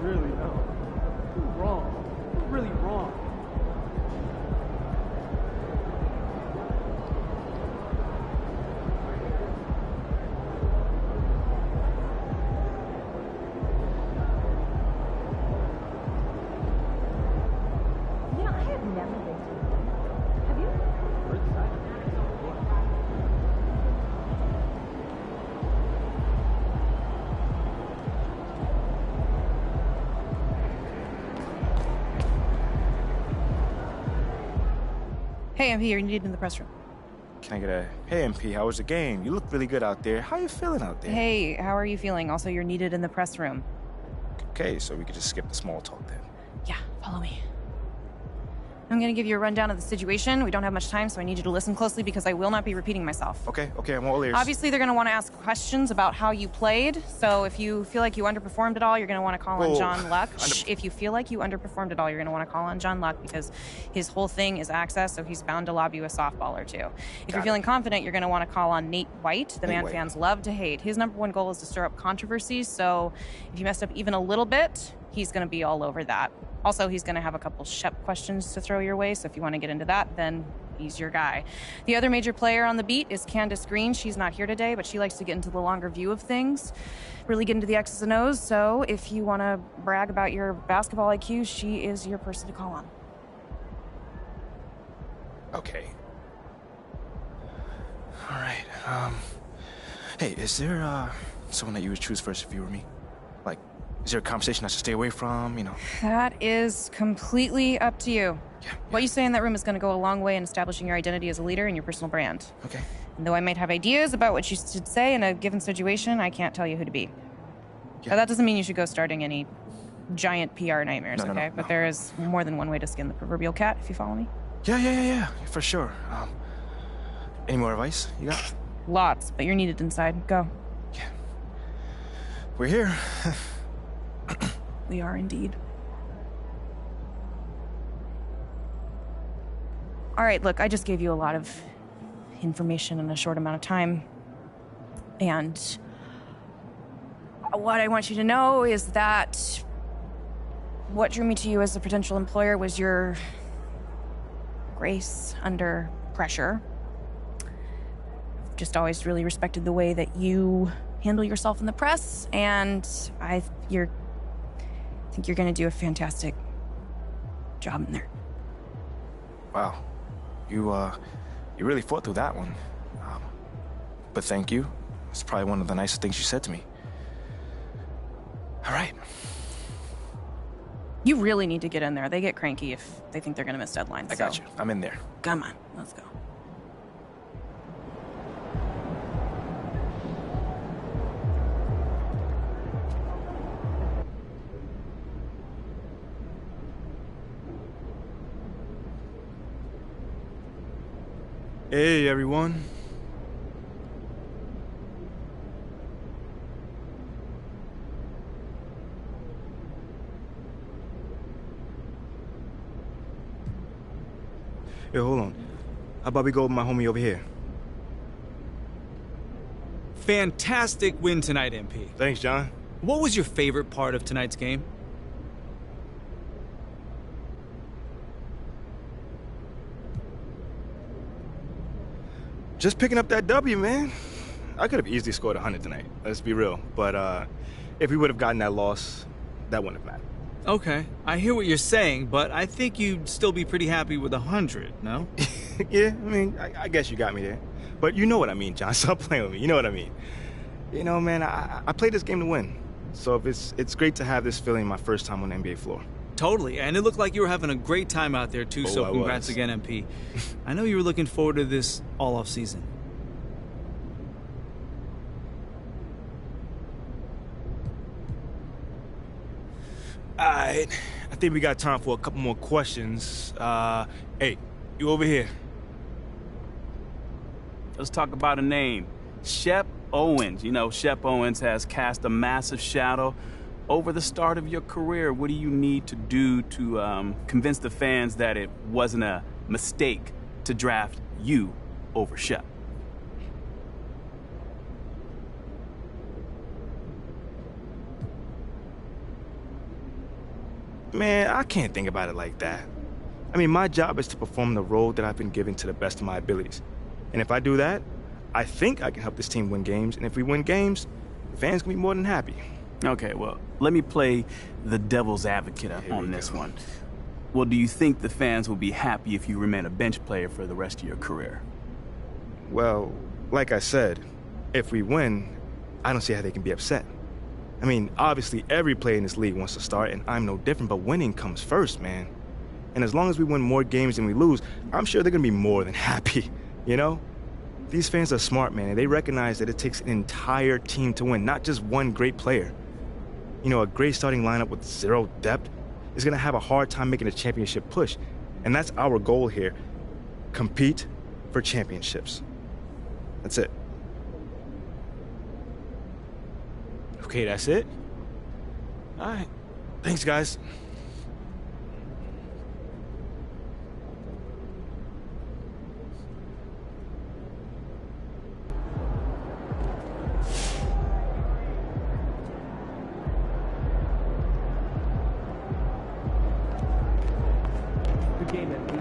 Really, no. You're wrong. You're really wrong. You know, I have never been to England. Have you? Hey, MP, you're needed in the press room. Can I get a, hey MP, how was the game? You look really good out there. How you feeling out there? Hey, how are you feeling? Also, you're needed in the press room. Okay, so we could just skip the small talk then. Yeah, follow me. I'm gonna give you a rundown of the situation. We don't have much time, so I need you to listen closely because I will not be repeating myself. Okay, I'm all ears. Obviously, they're gonna want to ask questions about how you played, so if you feel like you underperformed at all, you're gonna want to call on Whoa. John Luck. If you feel like you underperformed at all, you're gonna want to call on John Luck because his whole thing is access, so he's bound to lob you a softball or two. If you're feeling confident, you're gonna want to call on Nate White, the man fans love to hate. His number one goal is to stir up controversy, so if you messed up even a little bit, he's gonna be all over that. Also, he's going to have a couple Shep questions to throw your way, so if you want to get into that, then he's your guy. The other major player on the beat is Candace Green. She's not here today, but she likes to get into the longer view of things, really get into the X's and O's, so if you want to brag about your basketball IQ, she is your person to call on. Okay. All right, hey, is there, someone that you would choose first if you were me? Like, is there a conversation I should stay away from, you know? That is completely up to you. Yeah. What you say in that room is going to go a long way in establishing your identity as a leader and your personal brand. Okay. And though I might have ideas about what you should say in a given situation, I can't tell you who to be. Yeah. But that doesn't mean you should go starting any giant PR nightmares, No, okay? But there is more than one way to skin the proverbial cat, if you follow me. Yeah, for sure. Any more advice you got? Lots, but you're needed inside. Go. Yeah. We're here. We are indeed. All right, look, I just gave you a lot of information in a short amount of time. And what I want you to know is that what drew me to you as a potential employer was your grace under pressure. I've just always really respected the way that you handle yourself in the press, and I think you're going to do a fantastic job in there. Wow. You really fought through that one. But thank you. It's probably one of the nicest things you said to me. All right. You really need to get in there. They get cranky if they think they're going to miss deadlines. I got you. I'm in there. Come on, let's go. Hey, everyone. Hey, hold on. How about we go with my homie over here? Fantastic win tonight, MP. Thanks, John. What was your favorite part of tonight's game? Just picking up that W, man. I could have easily scored 100 tonight, let's be real. But if we would have gotten that loss, that wouldn't have mattered. Okay, I hear what you're saying, but I think you'd still be pretty happy with 100, no? Yeah, I mean, I guess you got me there. But you know what I mean, John. Stop playing with me. You know what I mean. You know, man, I played this game to win. So if it's great to have this feeling my first time on the NBA floor. Totally, and it looked like you were having a great time out there, too, so I congrats was. again, MP. I know you were looking forward to this all off season. All right, I think we got time for a couple more questions. Hey, you over here. Let's talk about a name. Shep Owens. You know, Shep Owens has cast a massive shadow over the start of your career. What do you need to do to convince the fans that it wasn't a mistake to draft you over Shep? Man, I can't think about it like that. I mean, my job is to perform the role that I've been given to the best of my abilities. And if I do that, I think I can help this team win games. And if we win games, the fans can be more than happy. Okay, well, let me play the devil's advocate on this one. Well, do you think the fans will be happy if you remain a bench player for the rest of your career? Well, like I said, if we win, I don't see how they can be upset. I mean, obviously every player in this league wants to start, and I'm no different, but winning comes first, man. And as long as we win more games than we lose, I'm sure they're gonna be more than happy, you know? These fans are smart, man, and they recognize that it takes an entire team to win, not just one great player. You know, a great starting lineup with zero depth is gonna have a hard time making a championship push. And that's our goal here. Compete for championships. That's it. Okay, that's it? All right. Thanks, guys. Good game, MP.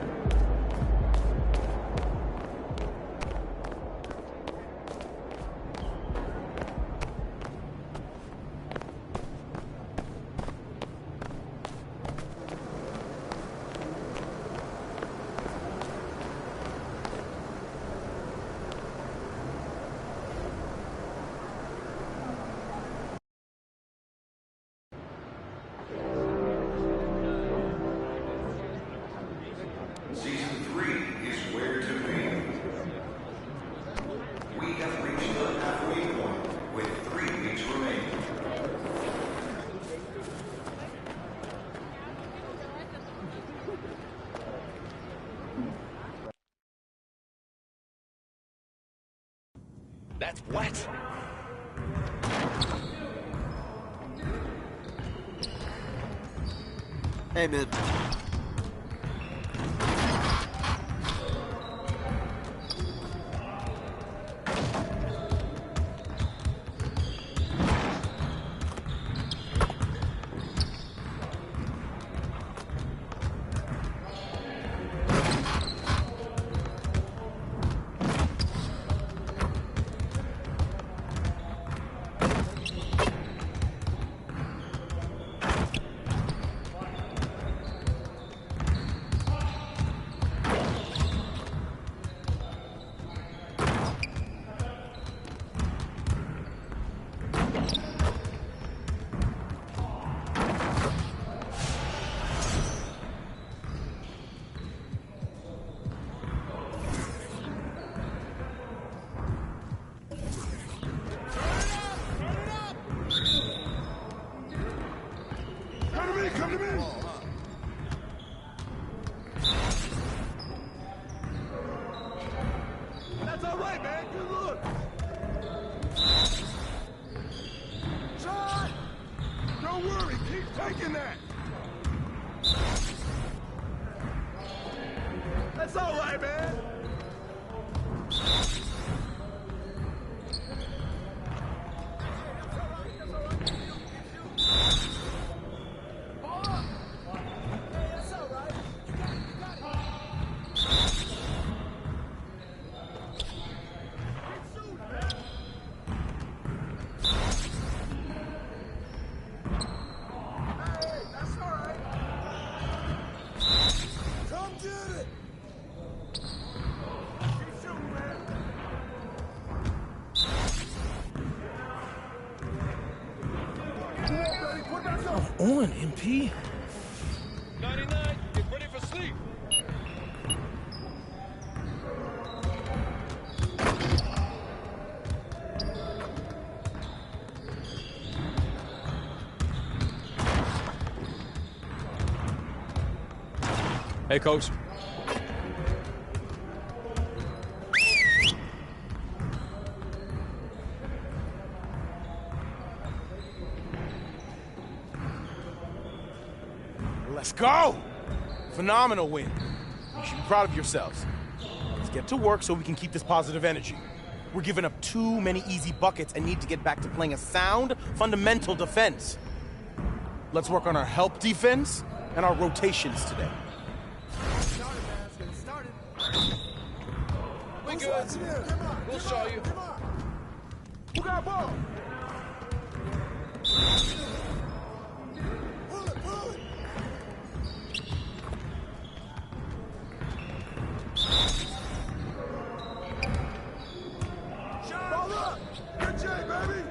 Season 3 is where to be. We have reached the halfway point with 3 weeks remaining. That's wet. Hey, mid. Come to me! That's all right, man. Good look. Shot! Don't worry. Keep taking that. That's all right, man. On, MP. 99, get ready for sleep. Hey, coach. Let's go! Phenomenal win. You should be proud of yourselves. Let's get to work so we can keep this positive energy. We're giving up too many easy buckets and need to get back to playing a sound, fundamental defense. Let's work on our help defense and our rotations today. We good. We'll show you. Who got ball? Ball up! Good J, baby!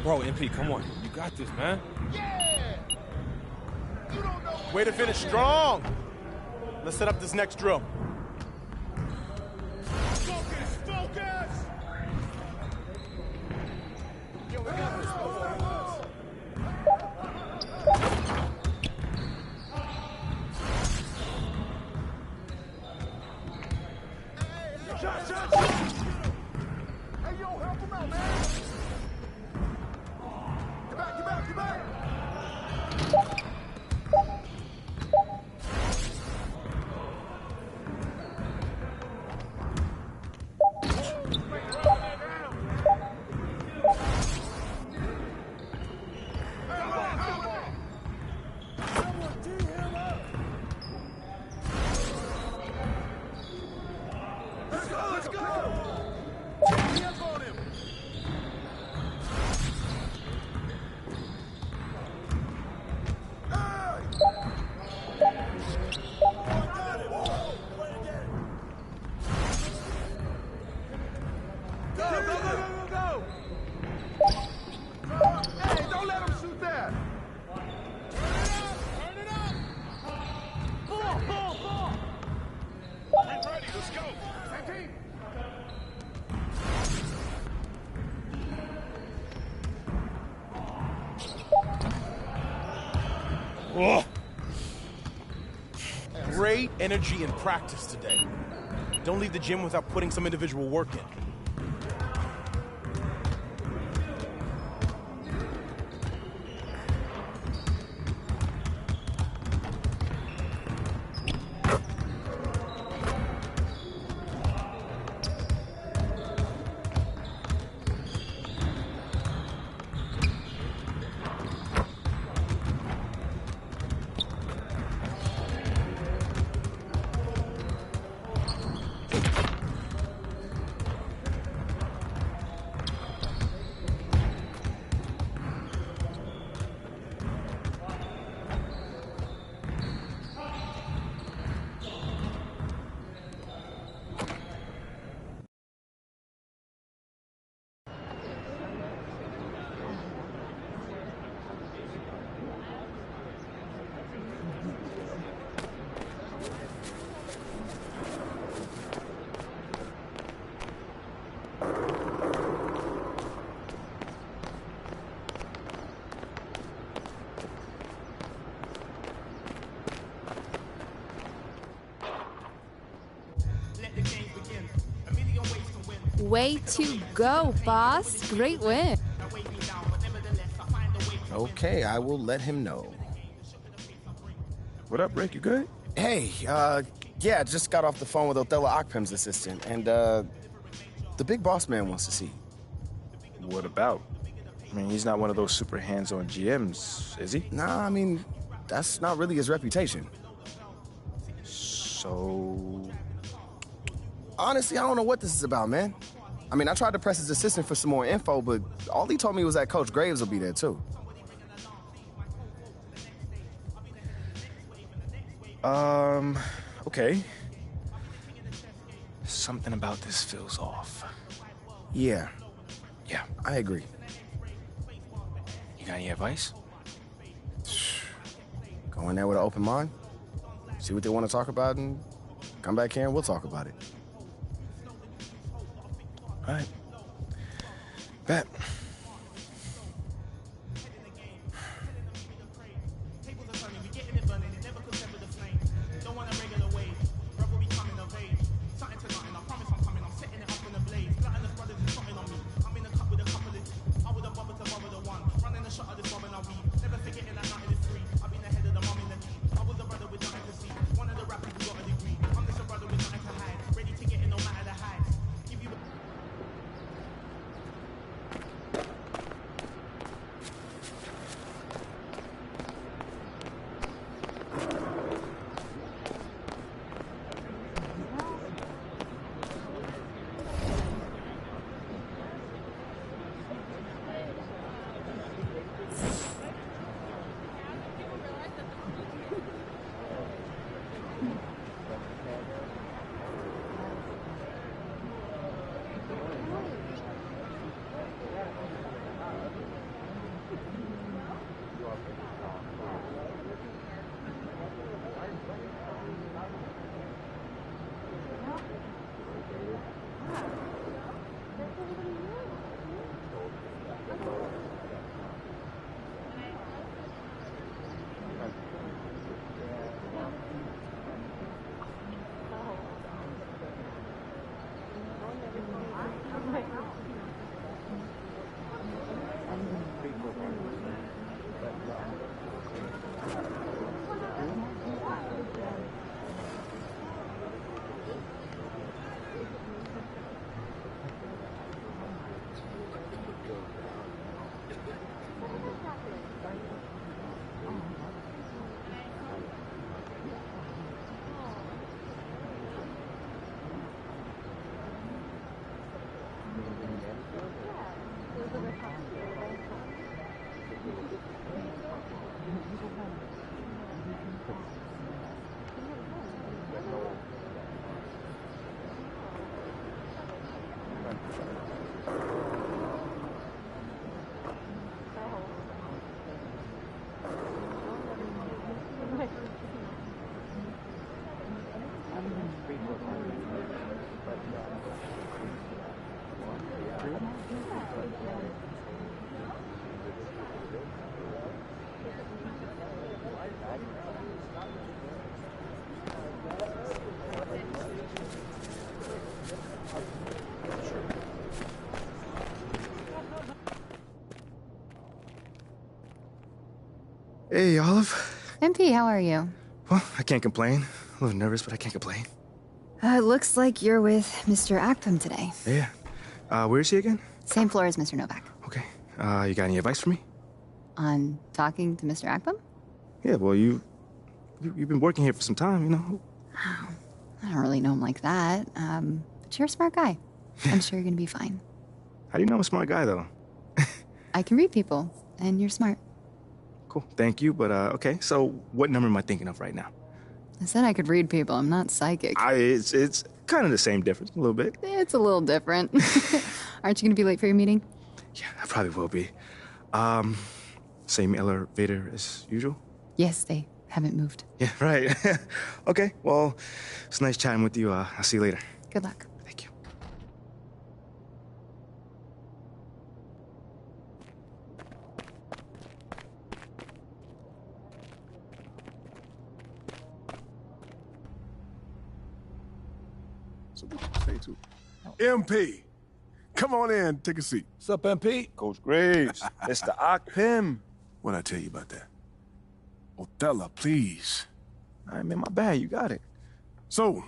Bro, MP, come on. You got this, man. Yeah! Way to finish strong. Let's set up this next drill. Focus, focus! Yo, we got this. Shot, shot, shot! Hey, yo, help him out, man! Get back, get back, get back! Great energy in practice today. Don't leave the gym without putting some individual work in. Way to go, boss. Great win. Okay, I will let him know. What up, Rick? You good? Hey, yeah, just got off the phone with Othello Akpem's assistant, and, the big boss man wants to see you. What about? I mean, he's not one of those super hands-on GMs, is he? Nah, I mean, that's not really his reputation. So... Honestly, I don't know what this is about, man. I mean, I tried to press his assistant for some more info, but all he told me was that Coach Graves will be there, too. Okay. Something about this feels off. Yeah, Yeah. I agree. You got any advice? Go in there with an open mind. See what they want to talk about and come back here and we'll talk about it. All right. Bet. Hey, Olive. MP, how are you? Well, I can't complain. A little nervous, but I can't complain. It looks like you're with Mr. Ackham today. Yeah. Where is he again? Same floor as Mr. Novak. Okay. You got any advice for me? On talking to Mr. Ackham? Yeah, well, you've been working here for some time, you know. I don't really know him like that. But you're a smart guy. I'm sure you're gonna be fine. How do you know I'm a smart guy, though? I can read people, and you're smart. Cool. Thank you, but okay. So, what number am I thinking of right now? I said I could read people. I'm not psychic. It's kind of the same difference, a little bit. It's a little different. Aren't you gonna be late for your meeting? Yeah, I probably will be. Same elevator as usual? Yes, they haven't moved. Yeah, right. Okay, well, it's nice chatting with you. I'll see you later. Good luck. Thank you. So what you say to MP? Come on in, take a seat. What's up, MP? Coach Graves. Mr. Akpim. What'd I tell you about that? Othello, please. I mean, my bad. You got it. So,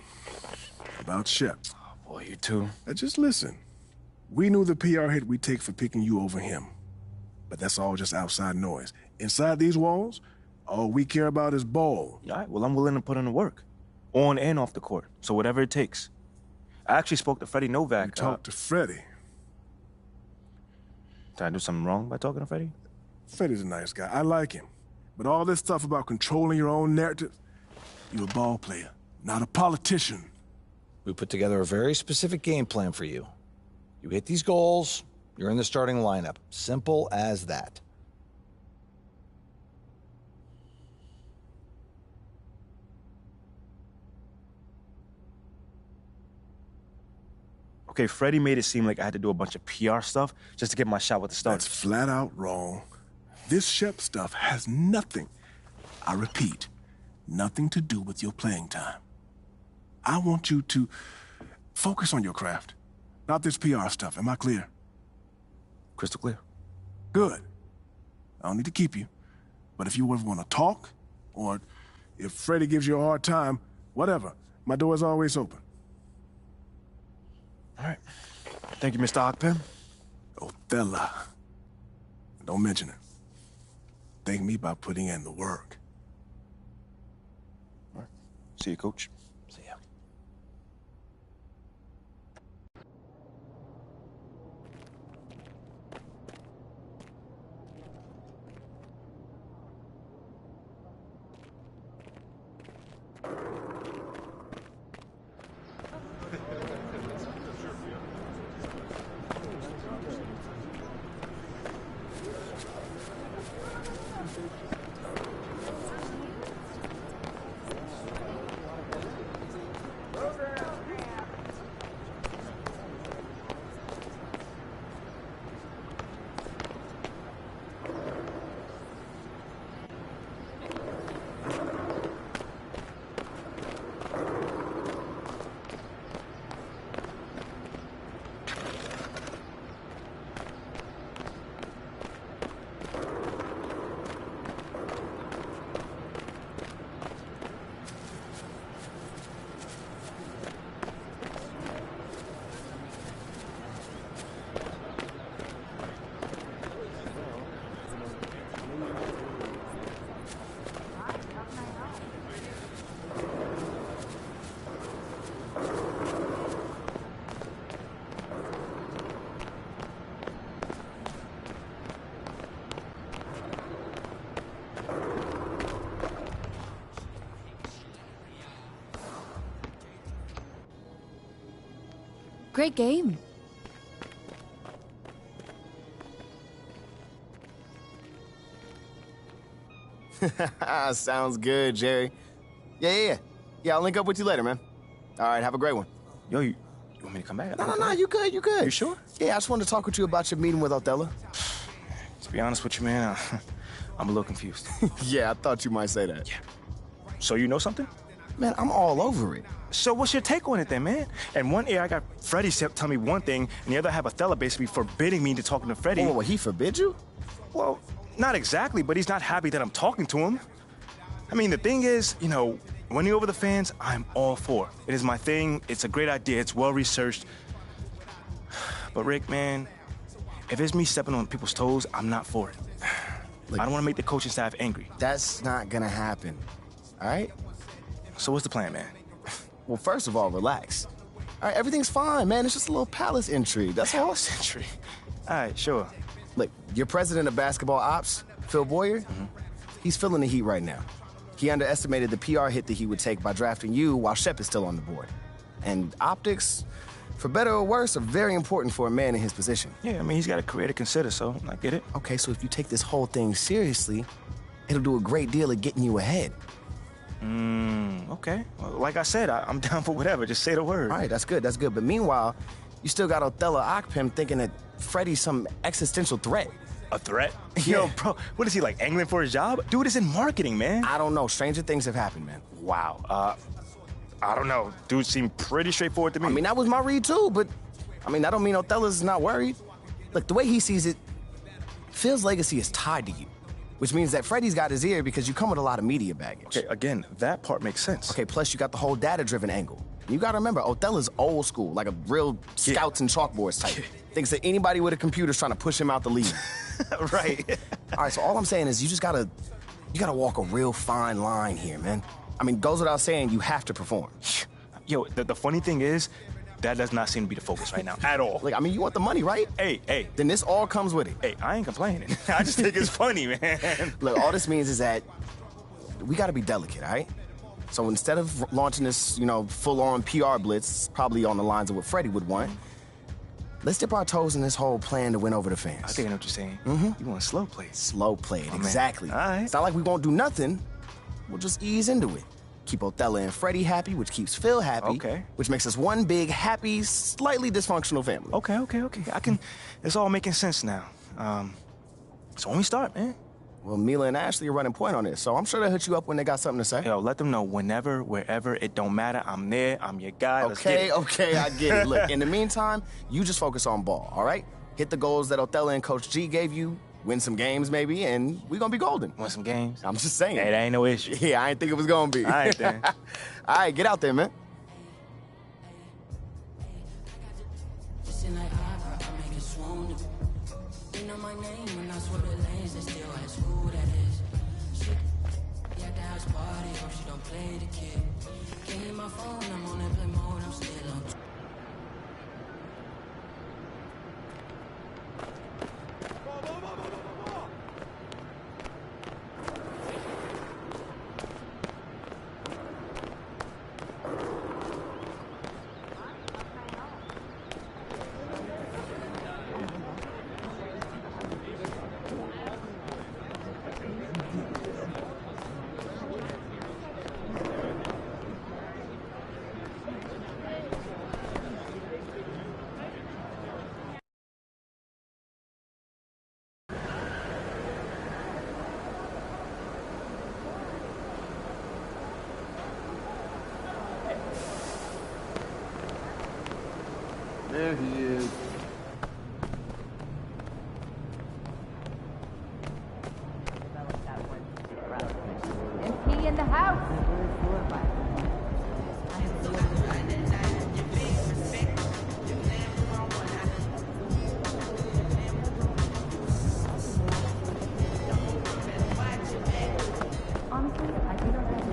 about Shep. Oh, boy, you too. Now just listen. We knew the PR hit we'd take for picking you over him. But that's all just outside noise. Inside these walls, all we care about is ball. All right, well, I'm willing to put in the work. On and off the court. So whatever it takes. I actually spoke to Freddie Novak. You talked to Freddie. Did I do something wrong by talking to Freddie? Freddie's a nice guy. I like him. But all this stuff about controlling your own narrative, You're a ball player, not a politician. We put together a very specific game plan for you. You hit these goals, you're in the starting lineup. Simple as that. Okay, Freddie made it seem like I had to do a bunch of PR stuff just to get my shot with the Stars. That's flat out wrong. This Shep stuff has nothing, I repeat, nothing to do with your playing time. I want you to focus on your craft, not this PR stuff. Am I clear? Crystal clear. Good. I don't need to keep you. But if you ever want to talk, or if Freddie gives you a hard time, whatever, my door is always open. All right. Thank you, Mr. Ockpim. Othello. Don't mention it. Thank me by putting in the work. All right. See you, Coach. See ya. Great game. Sounds good, Jerry. Yeah, I'll link up with you later, man. All right, have a great one. Yo, you want me to come back? No, you good. You sure? Yeah, I just wanted to talk with you about your meeting with Othello. To be honest with you, man, I'm a little confused. Yeah, I thought you might say that. Yeah. So you know something? Man, I'm all over it. So what's your take on it then, man? And one ear I got Freddie tell me one thing, and the other I have Othello basically forbidding me to talking to Freddie. Whoa, he forbid you? Well, not exactly, but he's not happy that I'm talking to him. I mean, the thing is, you know, winning over the fans, I'm all for. It is my thing. It's a great idea. It's well-researched. But Rick, man, if it's me stepping on people's toes, I'm not for it. Look, I don't want to make the coaching staff angry. That's not gonna happen, all right? So what's the plan, man? Well, first of all, relax. All right, everything's fine, man. It's just a little palace intrigue. That's all. Palace intrigue? All right, sure. Look, your president of basketball ops, Phil Boyer, he's feeling the heat right now. He underestimated the PR hit that he would take by drafting you while Shep is still on the board. And optics, for better or worse, are very important for a man in his position. Yeah, I mean, he's got a career to consider, so I get it. Okay, so if you take this whole thing seriously, it'll do a great deal of getting you ahead. Okay. Well, like I said, I'm down for whatever. Just say the word. All right, that's good. But meanwhile, you still got Othello Ockpim thinking that Freddie's some existential threat. A threat? Yeah. Yo, bro, what is he, like, angling for his job? Dude is in marketing, man. I don't know. Stranger things have happened, man. Wow. I don't know. Dude seemed pretty straightforward to me. I mean, that was my read, too, but, I mean, that don't mean Othello's not worried. Look, the way he sees it, Phil's legacy is tied to you, which means that Freddie's got his ear because you come with a lot of media baggage. Okay, again, that part makes sense. Okay, plus you got the whole data-driven angle. You gotta remember, Othello's old school, like a real scouts and chalkboards type. Thinks that anybody with a computer's trying to push him out the league. Right. All right, so all I'm saying is you gotta walk a real fine line here, man. I mean, goes without saying, you have to perform. Yo, the funny thing is, that does not seem to be the focus right now, at all. Like, I mean, you want the money, right? Hey. Then this all comes with it. Hey, I ain't complaining. I just think it's funny, man. Look, all this means is that we gotta be delicate, all right? So instead of launching this, full-on PR blitz, probably on the lines of what Freddie would want, let's dip our toes in this whole plan to win over the fans. I think I know what you're saying. Mm-hmm. You want slow play. Slow play, oh, exactly. All right. It's not like we won't do nothing. We'll just ease into it. Keep Othello and Freddie happy, which keeps Phil happy. Okay. Which makes us one big, happy, slightly dysfunctional family. Okay. It's all making sense now. So when we start, man. Well, Mila and Ashley are running point on this, so I'm sure they'll hit you up when they got something to say. Yo, let them know whenever, wherever, it don't matter. I'm there, I'm your guy. Let's get it. Okay, I get it. Look, in the meantime, you just focus on ball, all right? Hit the goals that Othello and Coach G gave you, win some games maybe, and we're gonna be golden. Win some games? I'm just saying. Hey, that ain't no issue. Yeah, I ain't think it was gonna be. All right, then. All right, get out there, man. There he is. MP in the house. Honestly, I think I'm gonna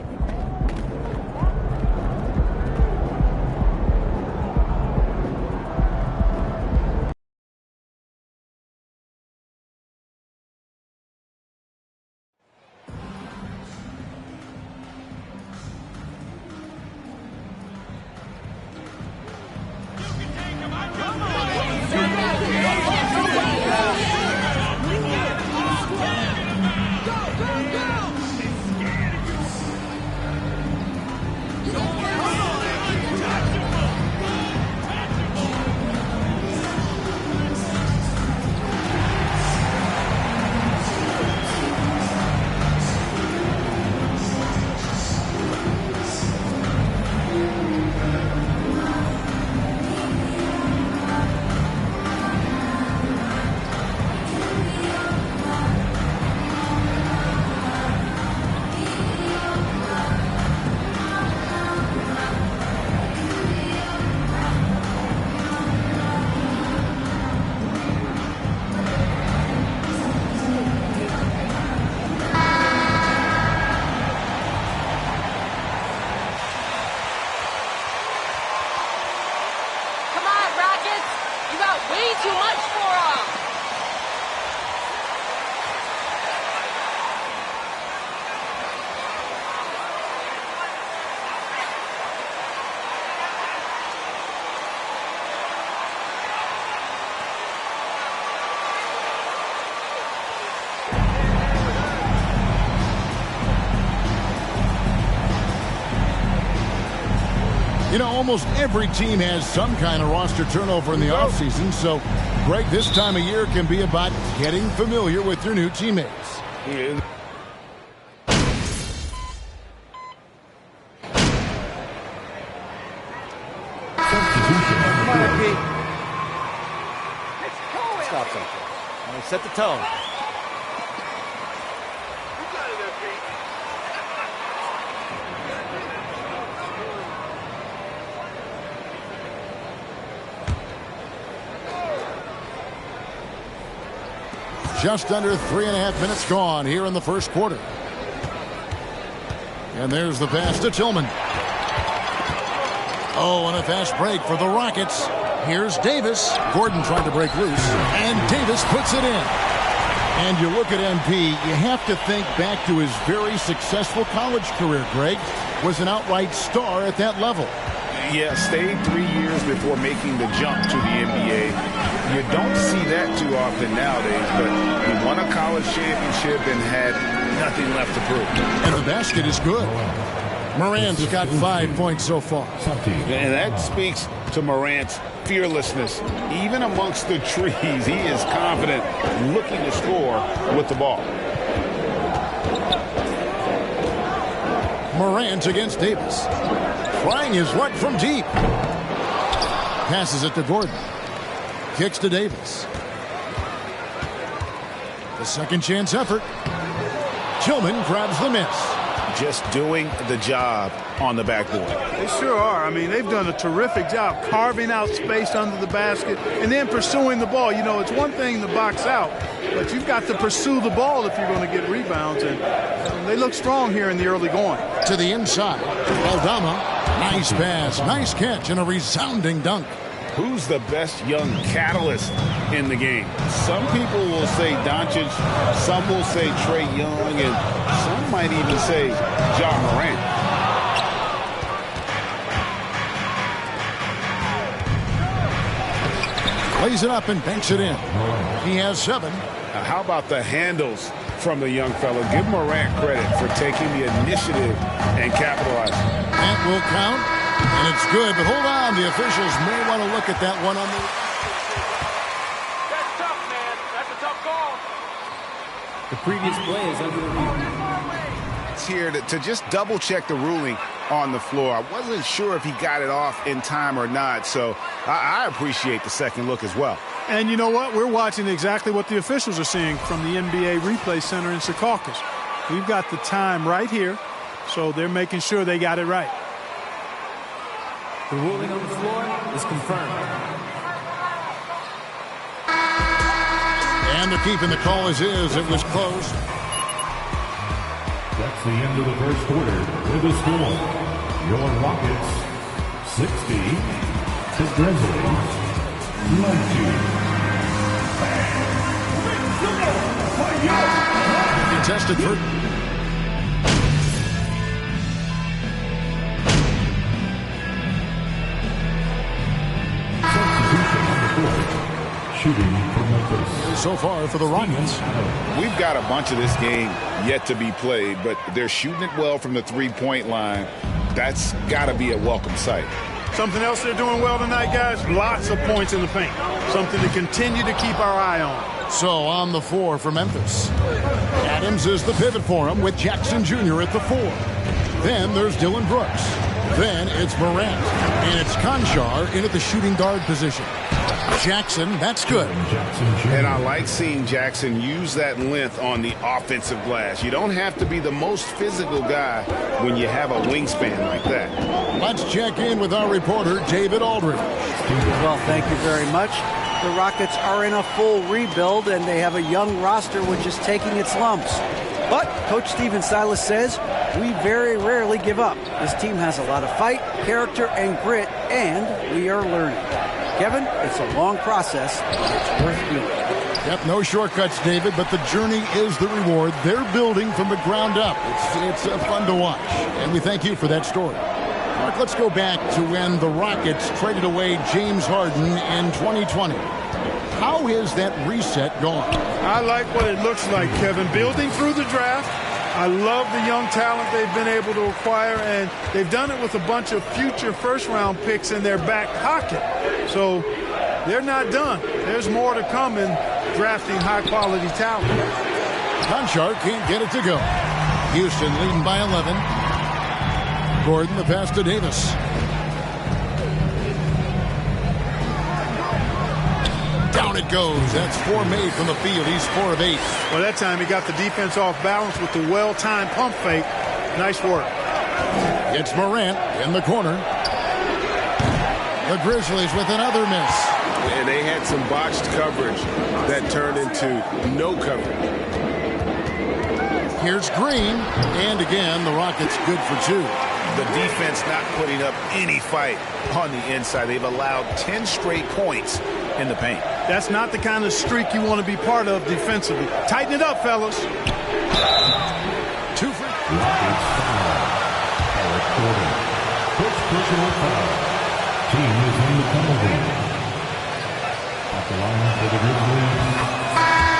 way too much for him. You know, almost every team has some kind of roster turnover in the offseason, so, Greg, this time of year can be about getting familiar with your new teammates. Yeah. Come on, Pete. Stop something. Set the tone. Just under 3.5 minutes gone here in the first quarter. And there's the pass to Tillman. Oh, and a fast break for the Rockets. Here's Davis. Gordon trying to break loose. And Davis puts it in. And you look at MP, you have to think back to his very successful college career, Greg. Was an outright star at that level. Yeah, stayed 3 years before making the jump to the NBA. You don't see that too often nowadays, but he won a college championship and had nothing left to prove. And the basket is good. Morant's got 5 points so far. And that speaks to Morant's fearlessness. Even amongst the trees, he is confident, looking to score with the ball. Morant against Davis. Trying his luck from deep. Passes it to Gordon. Kicks to Davis. The second chance effort. Tillman grabs the miss. Just doing the job on the backboard. They sure are. I mean, they've done a terrific job carving out space under the basket and then pursuing the ball. You know, it's one thing to box out, but you've got to pursue the ball if you're going to get rebounds. And they look strong here in the early going. To the inside. Aldama. Nice pass. Nice catch and a resounding dunk. Who's the best young catalyst in the game? Some people will say Doncic, some will say Trae Young, and some might even say Ja Morant. Plays it up and banks it in. He has 7. How about the handles from the young fella? Give Morant credit for taking the initiative and capitalizing. That will count. And it's good, but hold on. The officials may want to look at that one on the... That's tough, man. That's a tough call. The previous play is under review. It's here to just double-check the ruling on the floor. I wasn't sure if he got it off in time or not, so I appreciate the second look as well. And you know what? We're watching exactly what the officials are seeing from the NBA Replay Center in Secaucus. We've got the time right here, so they're making sure they got it right. The ruling on the floor is confirmed. And they're keeping the call as is. It was close. That's the end of the first quarter. With the score, your Rockets 60, the Grizzlies 20. Contested for... Shooting from Memphis. So far for the Rockets. We've got a bunch of this game yet to be played, but they're shooting it well from the three-point line. That's got to be a welcome sight. Something else they're doing well tonight, guys, lots of points in the paint. Something to continue to keep our eye on. So on the 4 for Memphis. Adams is the pivot for him with Jackson Jr. at the 4. Then there's Dylan Brooks. Then it's Morant. And it's Konchar in at the shooting guard position. Jackson, that's good. And I like seeing Jackson use that length on the offensive glass. You don't have to be the most physical guy when you have a wingspan like that. Let's check in with our reporter, David Aldridge. Well, thank you very much. The Rockets are in a full rebuild, and they have a young roster which is taking its lumps. But Coach Stephen Silas says, we very rarely give up. This team has a lot of fight, character, and grit, and we are learning. Kevin, it's a long process. It's worth doing. Yep, no shortcuts, David, but the journey is the reward. They're building from the ground up. It's fun to watch, and we thank you for that story. Mark, let's go back to when the Rockets traded away James Harden in 2020. How has that reset gone? I like what it looks like, Kevin. Building through the draft. I love the young talent they've been able to acquire, and they've done it with a bunch of future first-round picks in their back pocket. So they're not done. There's more to come in drafting high-quality talent. Konchar can't get it to go. Houston leading by 11. Gordon, the pass to Davis. Down it goes. That's 4 made from the field. He's 4 of 8. Well, that time he got the defense off balance with the well-timed pump fake. Nice work. It's Morant in the corner. The Grizzlies with another miss. And they had some botched coverage that turned into no coverage. Here's Green. And again, the Rockets good for 2. The defense not putting up any fight on the inside. They've allowed 10 straight points in the paint. That's not the kind of streak you want to be part of defensively. Tighten it up, fellas. 2 free. Rockets foul. Fourth quarter. First personal foul. Team is in the penalty. At the line for the Grizzlies,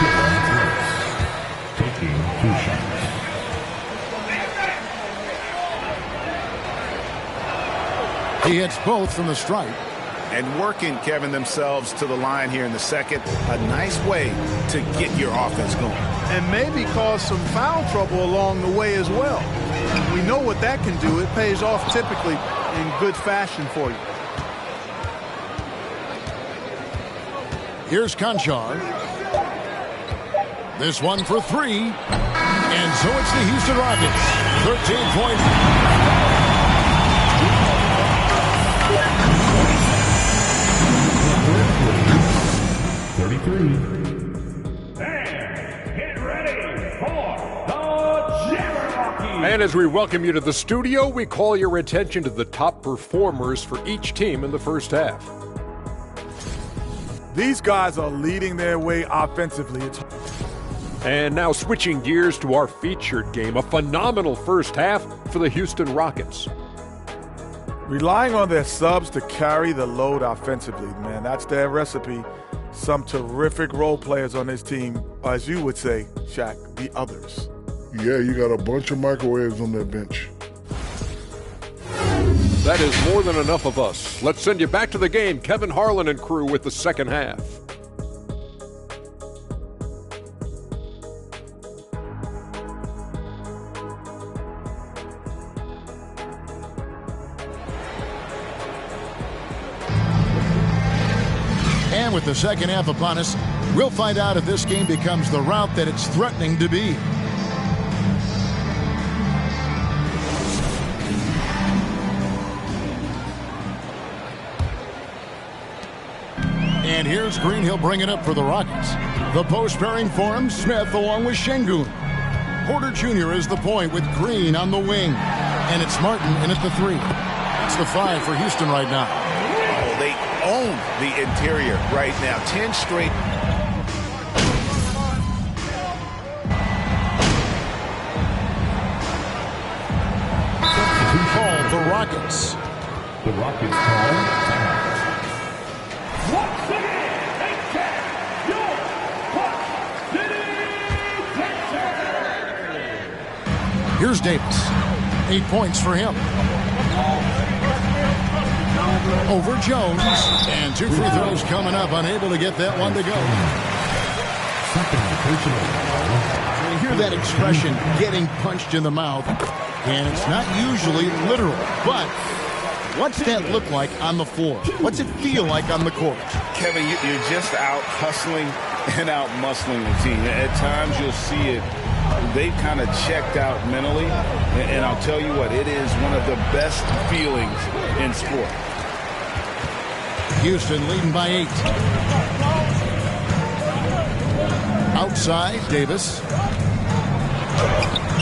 Dylan Brooks, taking 2 shots. He hits both from the stripe. And working, Kevin, themselves to the line here in the second. A nice way to get your offense going. And maybe cause some foul trouble along the way as well. We know what that can do. It pays off typically in good fashion for you. Here's Conchar. This one for 3. And so it's the Houston Rockets. 13-point. 33. And get ready for the Jabberwocky. And as we welcome you to the studio, we call your attention to the top performers for each team in the first half. These guys are leading their way offensively. And now switching gears to our featured game, a phenomenal first half for the Houston Rockets. Relying on their subs to carry the load offensively, man, that's their recipe. Some terrific role players on this team, as you would say, Shaq, the others. Yeah, you got a bunch of microwaves on that bench. That is more than enough of us. Let's send you back to the game. Kevin Harlan and crew with the second half. And with the second half upon us, we'll find out if this game becomes the route that it's threatening to be. And here's Green. He'll bring it up for the Rockets. The post pairing forms Smith along with Şengün. Porter Jr. is the point with Green on the wing. And it's Martin in at the 3. It's the 5 for Houston right now. Oh, they own the interior right now. 10 straight. Call the Rockets. The Rockets call time. Once again, they check your Clutch City Texans. Here's Davis. 8 points for him. Over Jones. And 2 free throws coming up. Unable to get that one to go. You hear that expression, getting punched in the mouth. And it's not usually literal. But what's that look like on the floor? What's it feel like on the court? Kevin, you're just out hustling and out muscling the team. At times you'll see it. They've kind of checked out mentally. And I'll tell you what, it is one of the best feelings in sport. Houston leading by 8. Outside, Davis.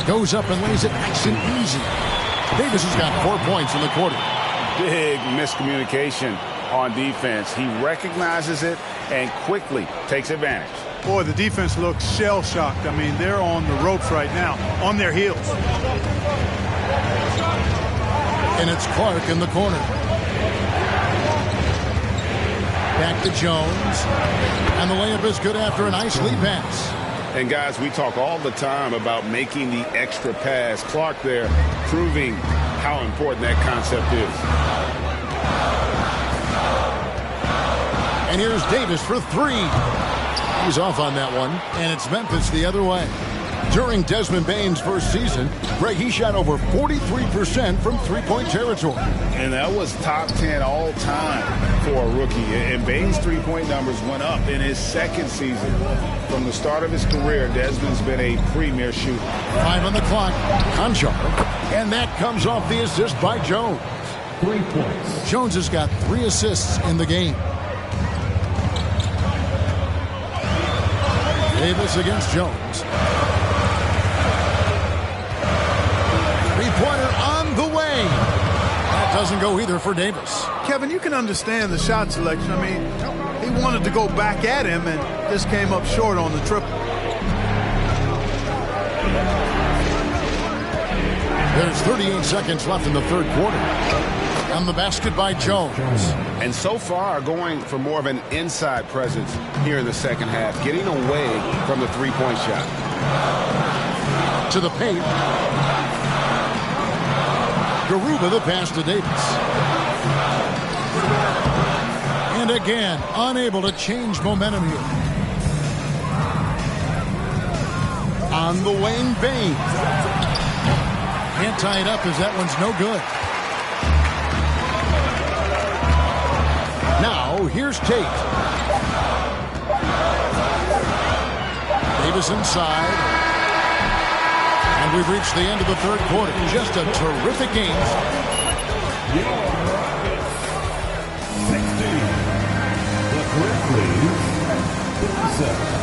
Goes up and lays it nice and easy. Davis has got 4 points in the quarter. Big miscommunication on defense. He recognizes it and quickly takes advantage. Boy, the defense looks shell-shocked. I mean, they're on the ropes right now, on their heels. And it's Clark in the corner. Back to Jones. And the layup is good after a nice lead pass. And guys, we talk all the time about making the extra pass. Clark there proving how important that concept is. And here's Davis for 3. He's off on that one. And it's Memphis the other way. During Desmond Bane's first season, Greg, he shot over 43% from three-point territory. And that was top 10 all time for a rookie. And Bane's three-point numbers went up in his second season. From the start of his career, Desmond's been a premier shooter. 5 on the clock. Conchar. And that comes off the assist by Jones. 3 points. Jones has got 3 assists in the game. Davis against Jones. Three-pointer on the way. That doesn't go either for Davis. Kevin, you can understand the shot selection. I mean, he wanted to go back at him and just came up short on the triple. There's 38 seconds left in the third quarter. And the basket by Jones. And so far, going for more of an inside presence here in the second half, getting away from the three-point shot. To the paint. Garuba the pass to Davis. And again, unable to change momentum here. On the wing, Bane. Can't tie it up as that one's no good. Now, here's Tate. Davis inside. And we've reached the end of the third quarter. Just a terrific game. 60. The Grizzlies 57.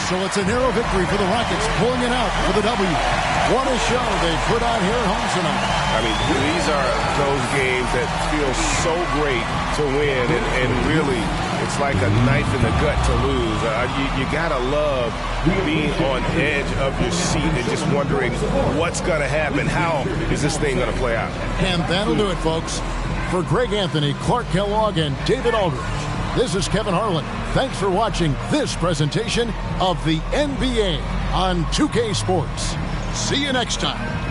So it's a narrow victory for the Rockets, pulling it out for the W. What a show they put on here at home tonight. I mean, these are those games that feel so great to win, and really, it's like a knife in the gut to lose. You gotta love being on edge of your seat and just wondering what's gonna happen. How is this thing gonna play out? And that'll do it, folks. For Greg Anthony, Clark Kellogg, and David Aldridge, this is Kevin Harlan. Thanks for watching this presentation of the NBA on 2K Sports. See you next time.